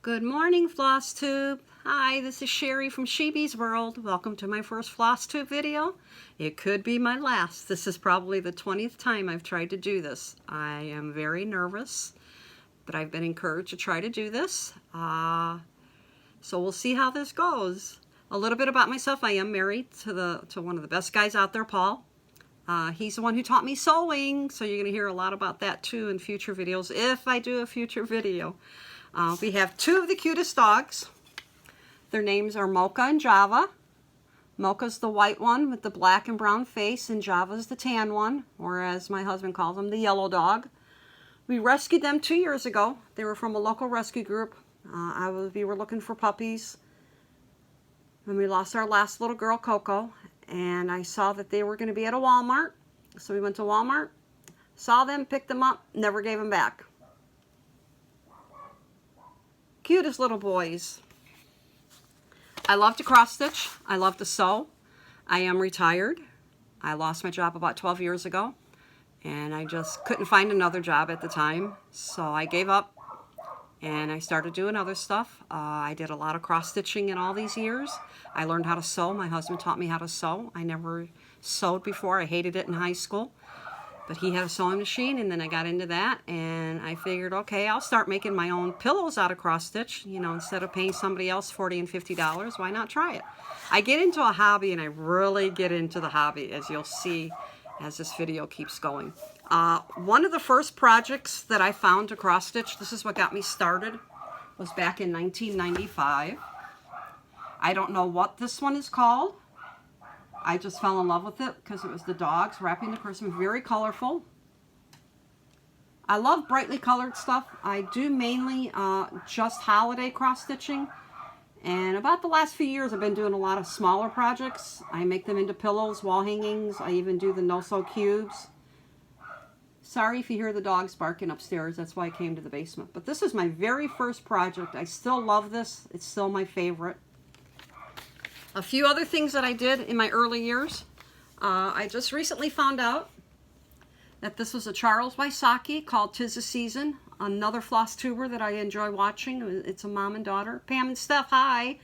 Good morning, FlossTube. Hi, this is Sherry from Sheeby's World. Welcome to my first FlossTube video. It could be my last. This is probably the 20th time I've tried to do this. I am very nervous, but I've been encouraged to try to do this. So we'll see how this goes. A little bit about myself. I am married to one of the best guys out there, Paul. He's the one who taught me sewing, so you're going to hear a lot about that too in future videos, if I do a future video. We have two of the cutest dogs. Their names are Mocha and Java. Mocha's the white one with the black and brown face, and Java's the tan one, or as my husband calls them, the yellow dog. We rescued them 2 years ago. They were from a local rescue group. We were looking for puppies when we lost our last little girl, Coco, and I saw that they were going to be at a Walmart. So we went to Walmart, saw them, picked them up, never gave them back. Cutest little boys. I love to cross stitch. I love to sew. I am retired. I lost my job about 12 years ago, and I just couldn't find another job at the time, so I gave up and I started doing other stuff. I did a lot of cross stitching in all these years. I learned how to sew. My husband taught me how to sew. I never sewed before. I hated it in high school. But he had a sewing machine, and then I got into that, and I figured, okay, I'll start making my own pillows out of cross stitch. You know, instead of paying somebody else $40 and $50, why not try it? I get into a hobby, and I really get into the hobby, as you'll see as this video keeps going. One of the first projects that I found to cross stitch, this is what got me started, was back in 1995. I don't know what this one is called. I just fell in love with it because it was the dogs wrapping the Christmas. Very colorful. I love brightly colored stuff. I do mainly just holiday cross stitching. And about the last few years I've been doing a lot of smaller projects. I make them into pillows, wall hangings. I even do the no-sew cubes. Sorry if you hear the dogs barking upstairs. That's why I came to the basement. But this is my very first project. I still love this. It's still my favorite. A few other things that I did in my early years. I just recently found out that this was a Charles Wysocki called 'Tis the Season. Another floss tuber that I enjoy watching. It's a mom and daughter. Pam and Steph, hi.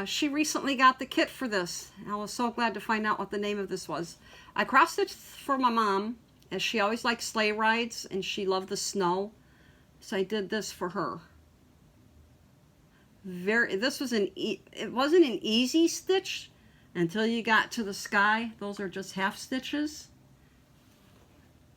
She recently got the kit for this. I was so glad to find out what the name of this was. I cross-stitched for my mom, as she always liked sleigh rides and she loved the snow. So I did this for her. It wasn't an easy stitch until you got to the sky. Those are just half stitches.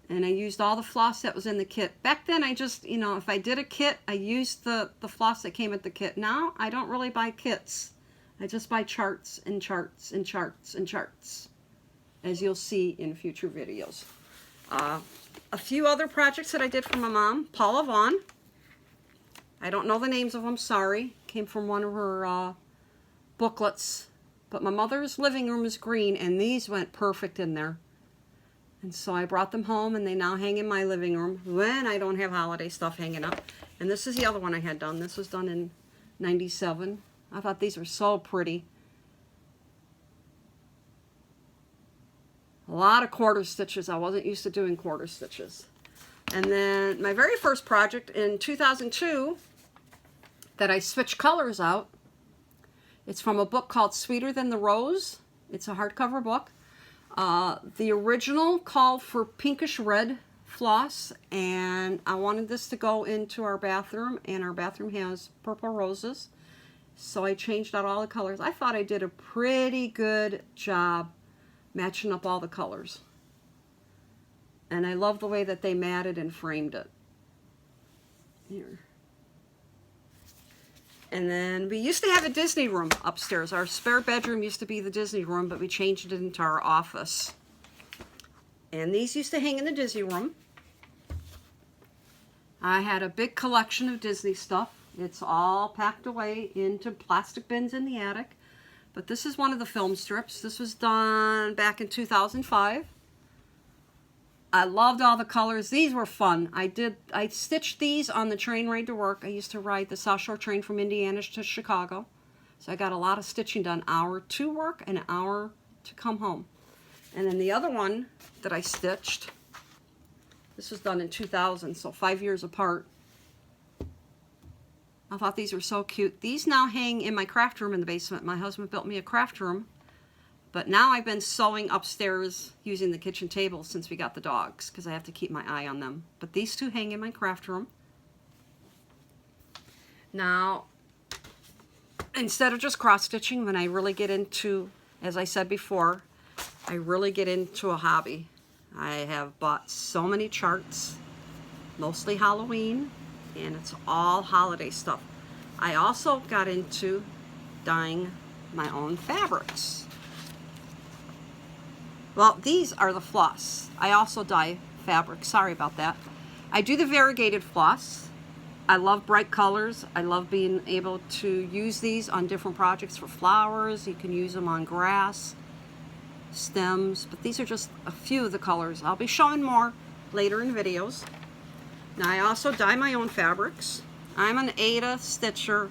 And I used all the floss that was in the kit. Back then I just, you know, if I did a kit, I used the floss that came with the kit. Now I don't really buy kits. I just buy charts and charts and charts and charts, as you'll see in future videos. A few other projects that I did for my mom. Paula Vaughn. I don't know the names of them, sorry. Came from one of her booklets. But my mother's living room is green, and these went perfect in there. And so I brought them home, and they now hang in my living room when I don't have holiday stuff hanging up. And this is the other one I had done. This was done in '97. I thought these were so pretty. A lot of quarter stitches. I wasn't used to doing quarter stitches. And then my very first project in 2002 that I switched colors out, it's from a book called Sweeter Than the Rose. It's a hardcover book. The original called for pinkish red floss, and I wanted this to go into our bathroom, and our bathroom has purple roses. So I changed out all the colors. I thought I did a pretty good job matching up all the colors. And I love the way that they matted and framed it. Here. And then we used to have a Disney room upstairs. Our spare bedroom used to be the Disney room, but we changed it into our office. And these used to hang in the Disney room. I had a big collection of Disney stuff. It's all packed away into plastic bins in the attic. But this is one of the film strips. This was done back in 2005. I loved all the colors. These were fun. I stitched these on the train ride to work. I used to ride the South Shore train from Indiana to Chicago. So I got a lot of stitching done. Hour to work and an hour to come home. And then the other one that I stitched, this was done in 2000, so 5 years apart. I thought these were so cute. These now hang in my craft room in the basement. My husband built me a craft room, but now I've been sewing upstairs using the kitchen table since we got the dogs because I have to keep my eye on them. But these two hang in my craft room. Now, instead of just cross stitching, when I really get into, as I said before, I really get into a hobby. I have bought so many charts, mostly Halloween, and it's all holiday stuff. I also got into dyeing my own fabrics. Well, these are the floss. I also dye fabric. Sorry about that. I do the variegated floss. I love bright colors. I love being able to use these on different projects for flowers. You can use them on grass, stems, but these are just a few of the colors. I'll be showing more later in videos. Now I also dye my own fabrics. I'm an Ada stitcher.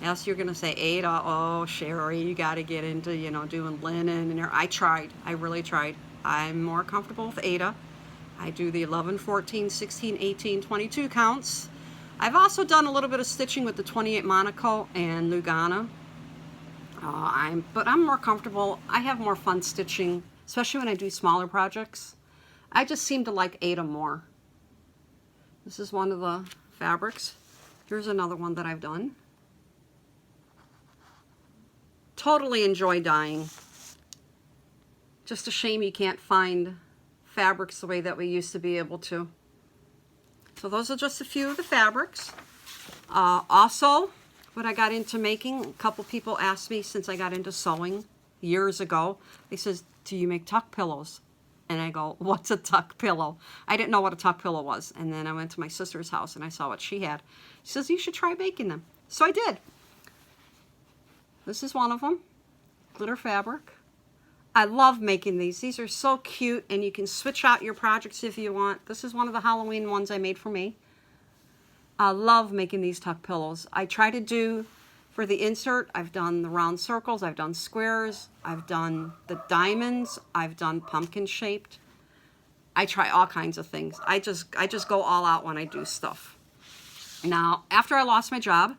Yes, you're gonna say Ada, oh Sherry, you gotta get into, you know, doing linen and I tried, I really tried. I'm more comfortable with Ada. I do the 11, 14, 16, 18, 22 counts. I've also done a little bit of stitching with the 28 Monaco and Lugana. But I'm more comfortable. I have more fun stitching, especially when I do smaller projects. I just seem to like Ada more. This is one of the fabrics. Here's another one that I've done. Totally enjoy dyeing. Just a shame you can't find fabrics the way that we used to be able to. So those are just a few of the fabrics. Also, what I got into making, a couple people asked me since I got into sewing years ago, they says, do you make tuck pillows? And I go, what's a tuck pillow? I didn't know what a tuck pillow was. And then I went to my sister's house and I saw what she had. She says, you should try making them. So I did. This is one of them, glitter fabric. I love making these. These are so cute and you can switch out your projects if you want. This is one of the Halloween ones I made for me. I love making these tuck pillows. I try to do, for the insert, I've done the round circles, I've done squares, I've done the diamonds, I've done pumpkin shaped. I try all kinds of things. I just go all out when I do stuff. Now, after I lost my job,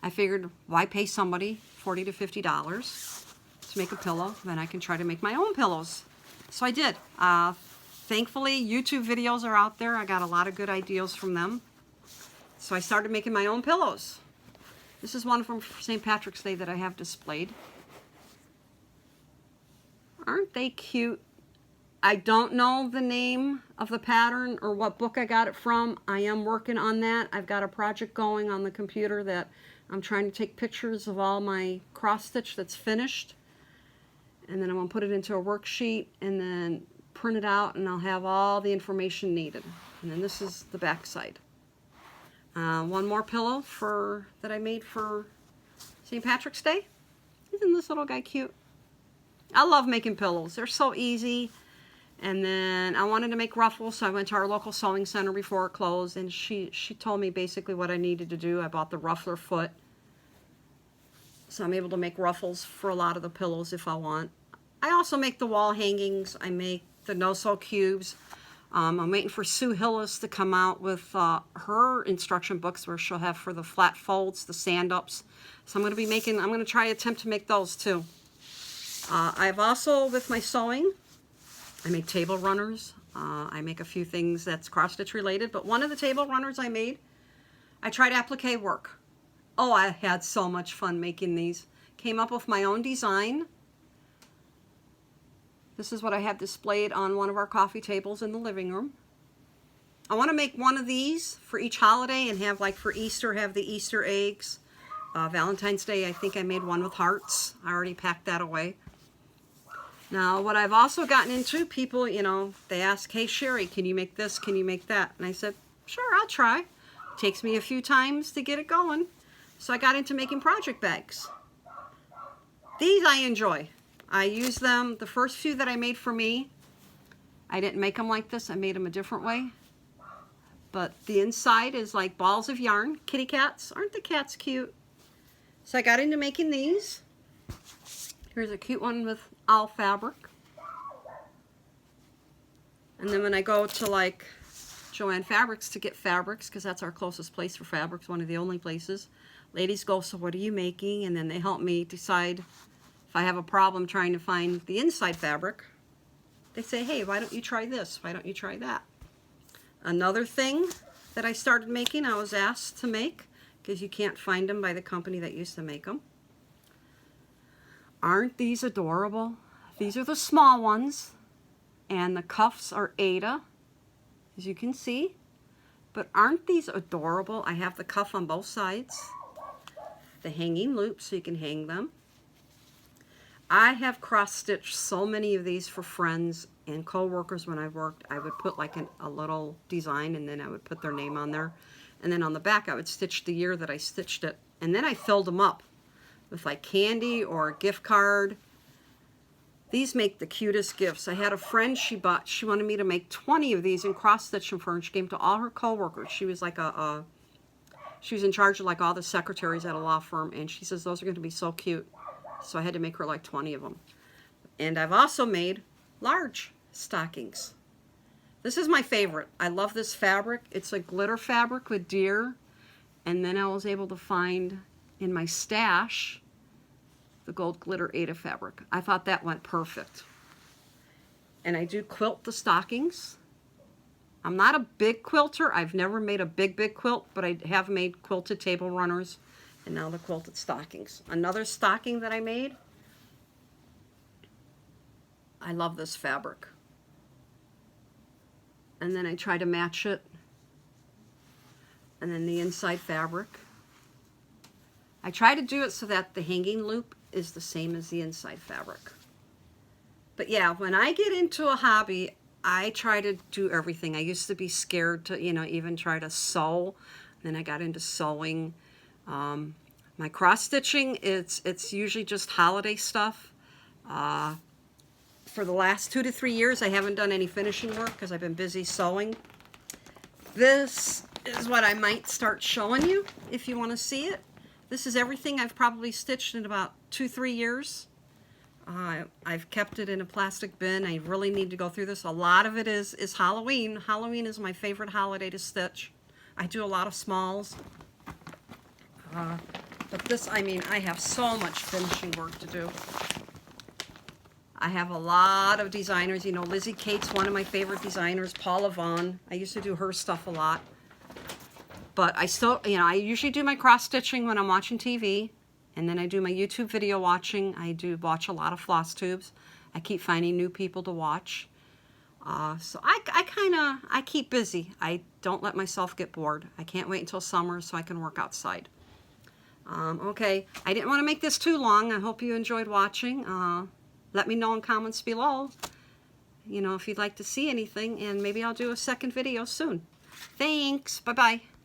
I figured, why pay somebody $40 to $50 to make a pillow? Then I can try to make my own pillows. So I did. Thankfully, YouTube videos are out there. I got a lot of good ideas from them. So I started making my own pillows. This is one from St. Patrick's Day that I have displayed. Aren't they cute? I don't know the name of the pattern or what book I got it from. I am working on that. I've got a project going on the computer that I'm trying to take pictures of all my cross stitch that's finished. And then I'm going to put it into a worksheet and then print it out and I'll have all the information needed. And then this is the back side. One more pillow that I made for St. Patrick's Day. Isn't this little guy cute? I love making pillows. They're so easy. And then I wanted to make ruffles, so I went to our local sewing center before it closed, and she told me basically what I needed to do. I bought the ruffler foot. So I'm able to make ruffles for a lot of the pillows if I want. I also make the wall hangings. I make the no-sew cubes. I'm waiting for Sue Hillis to come out with her instruction books where she'll have for the flat folds, the stand-ups. So I'm going to try to attempt to make those too. I've also, with my sewing, I make table runners. I make a few things that's cross-stitch related, but one of the table runners I made, I tried applique work. Oh, I had so much fun making these. Came up with my own design. This is what I have displayed on one of our coffee tables in the living room. I want to make one of these for each holiday and have, like for Easter, have the Easter eggs. Valentine's Day, I think I made one with hearts. I already packed that away. Now, what I've also gotten into, people, you know, they ask, hey, Sherry, can you make this? Can you make that? And I said, sure, I'll try. Takes me a few times to get it going. So I got into making project bags. These I enjoy. I use them, the first few that I made for me, I didn't make them like this. I made them a different way. But the inside is like balls of yarn. Kitty cats. Aren't the cats cute? So I got into making these. Here's a cute one with owl fabric. And then when I go to like Joann Fabrics to get fabrics, because that's our closest place for fabrics, one of the only places. Ladies go, so what are you making? And then they help me decide if I have a problem trying to find the inside fabric. They say, hey, why don't you try this? Why don't you try that? Another thing that I started making, I was asked to make, because you can't find them by the company that used to make them. Aren't these adorable? These are the small ones, and the cuffs are Ada, as you can see. But aren't these adorable? I have the cuff on both sides, the hanging loop so you can hang them. I have cross-stitched so many of these for friends and co-workers when I worked. I would put like a little design, and then I would put their name on there. And then on the back I would stitch the year that I stitched it. And then I filled them up with like candy or a gift card. These make the cutest gifts. I had a friend she wanted me to make 20 of these and cross-stitch them for her, and she gave them to all her co-workers. She was like she was in charge of like all the secretaries at a law firm, and she says those are going to be so cute. So I had to make her like 20 of them. And I've also made large stockings. This is my favorite. I love this fabric. It's a glitter fabric with deer. And then I was able to find in my stash the gold glitter Ada fabric. I thought that went perfect. And I do quilt the stockings. I'm not a big quilter. I've never made a big quilt, but I have made quilted table runners. And now the quilted stockings. Another stocking that I made. I love this fabric. And then I try to match it. And then the inside fabric. I try to do it so that the hanging loop is the same as the inside fabric. But yeah, when I get into a hobby, I try to do everything. I used to be scared to, even try to sew. Then I got into sewing. My cross-stitching, it's usually just holiday stuff. For the last 2 to 3 years, I haven't done any finishing work because I've been busy sewing. This is what I might start showing you if you want to see it. This is everything I've probably stitched in about 2-3 years. I've kept it in a plastic bin. I really need to go through this. A lot of it is Halloween. Halloween is my favorite holiday to stitch. I do a lot of smalls. But this, I have so much finishing work to do. I have a lot of designers. Lizzie Kate's one of my favorite designers. Paula Vaughn. I used to do her stuff a lot. But I still, I usually do my cross-stitching when I'm watching TV. And then I do my YouTube video watching. I do watch a lot of FlossTubes. I keep finding new people to watch. So I keep busy. I don't let myself get bored. I can't wait until summer so I can work outside. Okay, I didn't want to make this too long. I hope you enjoyed watching. Let me know in comments below, if you'd like to see anything, and maybe I'll do a second video soon. Thanks. Bye-bye.